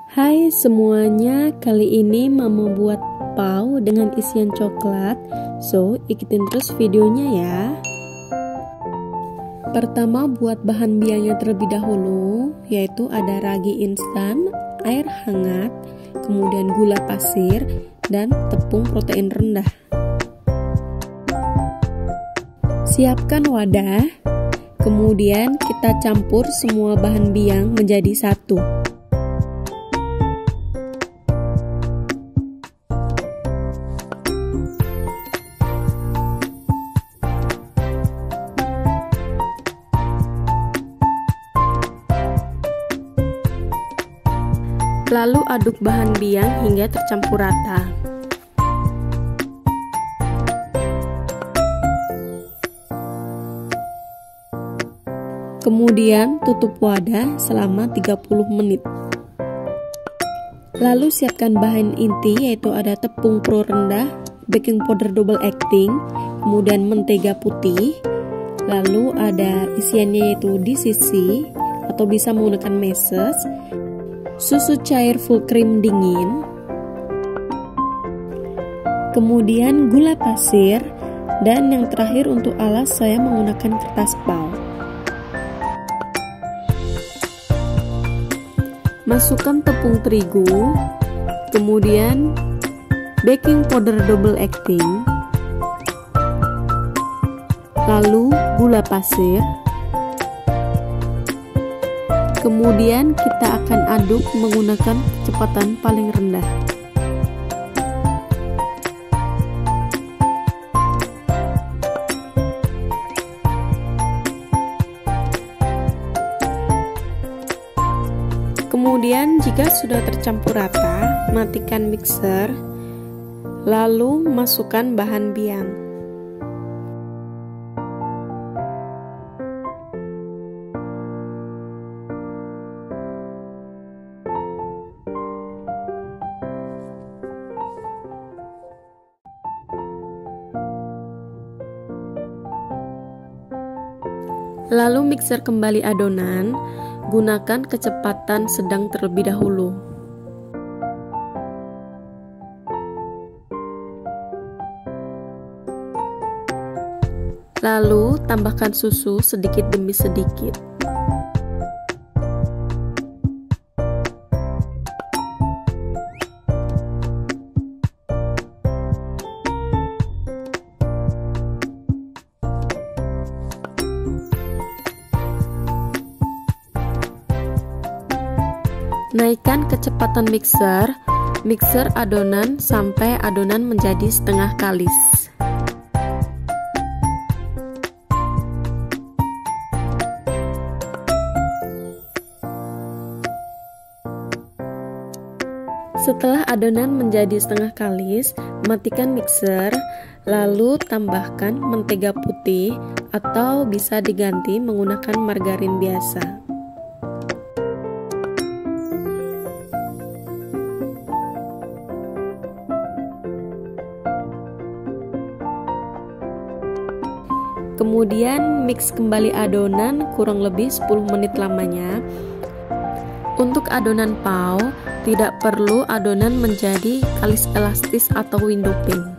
Hai semuanya, kali ini Mama buat pau dengan isian coklat. So, ikutin terus videonya ya. Pertama buat bahan biangnya terlebih dahulu, yaitu ada ragi instan, air hangat, kemudian gula pasir, dan tepung protein rendah. Siapkan wadah, kemudian kita campur semua bahan biang menjadi satu. Lalu aduk bahan biang hingga tercampur rata. Kemudian tutup wadah selama 30 menit. Lalu siapkan bahan inti, yaitu ada tepung pro rendah, baking powder double acting, kemudian mentega putih. Lalu ada isiannya yaitu DCC atau bisa menggunakan meses, susu cair full cream dingin, kemudian gula pasir, dan yang terakhir untuk alas saya menggunakan kertas pau. Masukkan tepung terigu, kemudian baking powder double acting, lalu gula pasir. Kemudian kita akan aduk menggunakan kecepatan paling rendah. Kemudian jika sudah tercampur rata, matikan mixer, lalu masukkan bahan biang. Lalu mixer kembali adonan, gunakan kecepatan sedang terlebih dahulu. Lalu tambahkan susu sedikit demi sedikit. Naikkan kecepatan mixer adonan sampai adonan menjadi setengah kalis. Setelah adonan menjadi setengah kalis, matikan mixer, lalu tambahkan mentega putih atau bisa diganti menggunakan margarin biasa. Kemudian mix kembali adonan kurang lebih 10 menit lamanya. Untuk adonan pau, tidak perlu adonan menjadi kalis elastis atau window pane.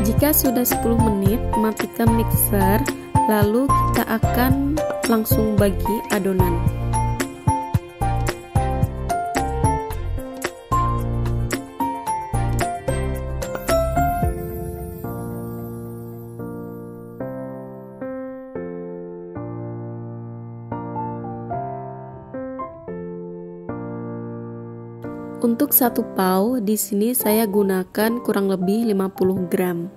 Jika sudah 10 menit, matikan mixer, lalu kita akan langsung bagi adonan. Untuk satu pau, di sini saya gunakan kurang lebih 50 gram.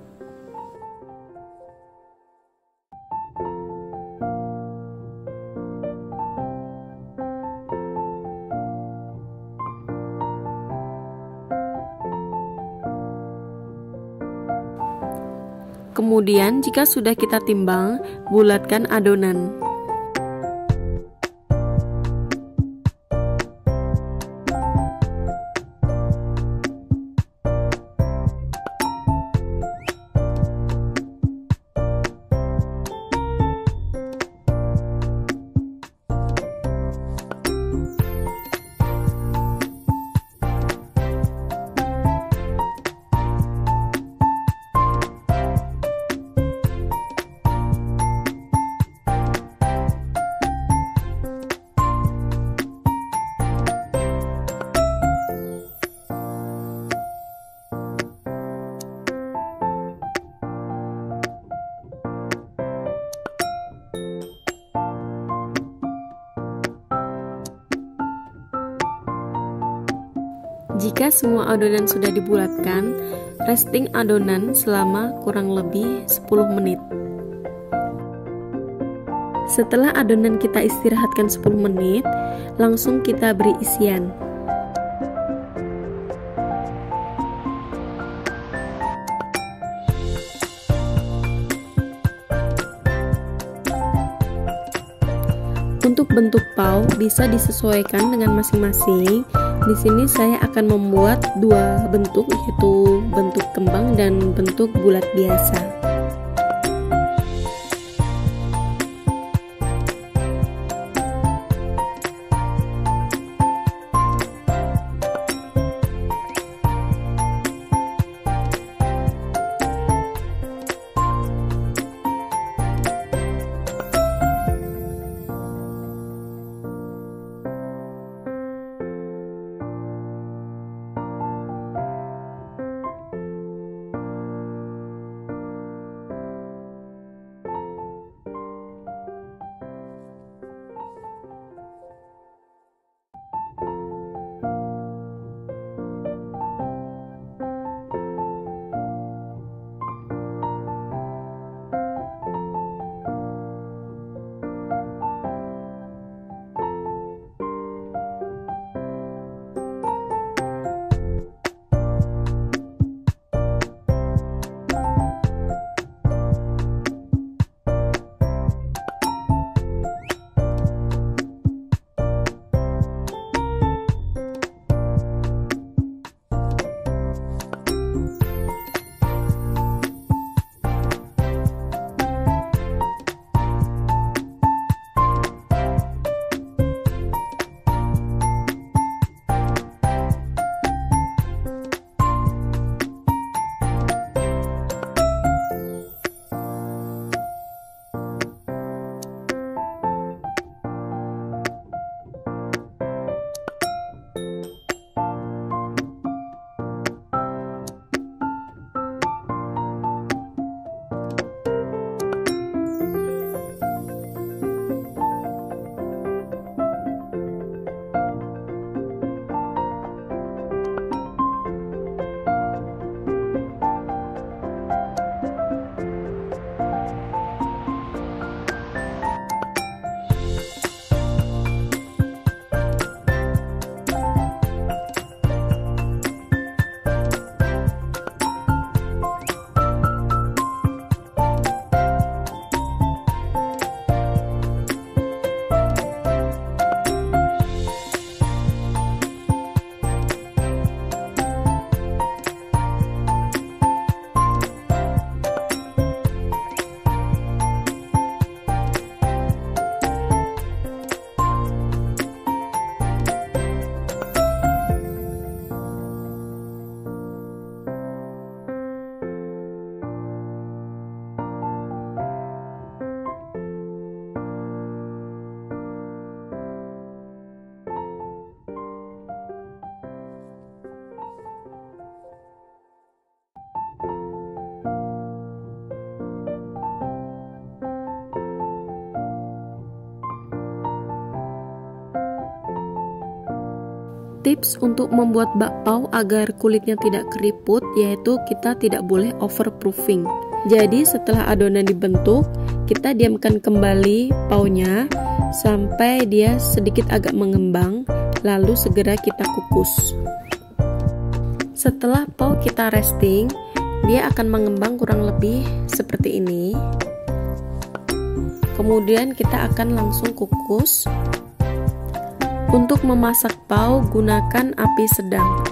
Kemudian jika sudah kita timbang, bulatkan adonan. Jika semua adonan sudah dibulatkan, resting adonan selama kurang lebih 10 menit. Setelah adonan kita istirahatkan 10 menit, langsung kita beri isian. Untuk bentuk pau bisa disesuaikan dengan masing-masing. Di sini saya akan membuat dua bentuk, yaitu bentuk kembang dan bentuk bulat biasa. Tips untuk membuat bakpao agar kulitnya tidak keriput, yaitu kita tidak boleh overproofing. Jadi setelah adonan dibentuk, kita diamkan kembali paunya sampai dia sedikit agak mengembang, lalu segera kita kukus. Setelah pao kita resting, dia akan mengembang kurang lebih seperti ini. Kemudian kita akan langsung kukus. Untuk memasak pao, gunakan api sedang.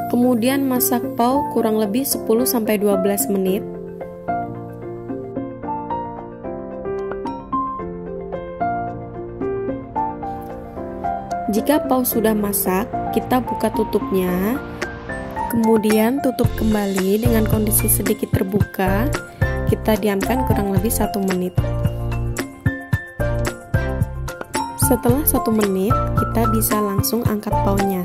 Kemudian masak pao kurang lebih 10-12 menit. Jika pao sudah masak, kita buka tutupnya. Kemudian tutup kembali dengan kondisi sedikit terbuka. Kita diamkan kurang lebih 1 menit. Setelah 1 menit, kita bisa langsung angkat paunya.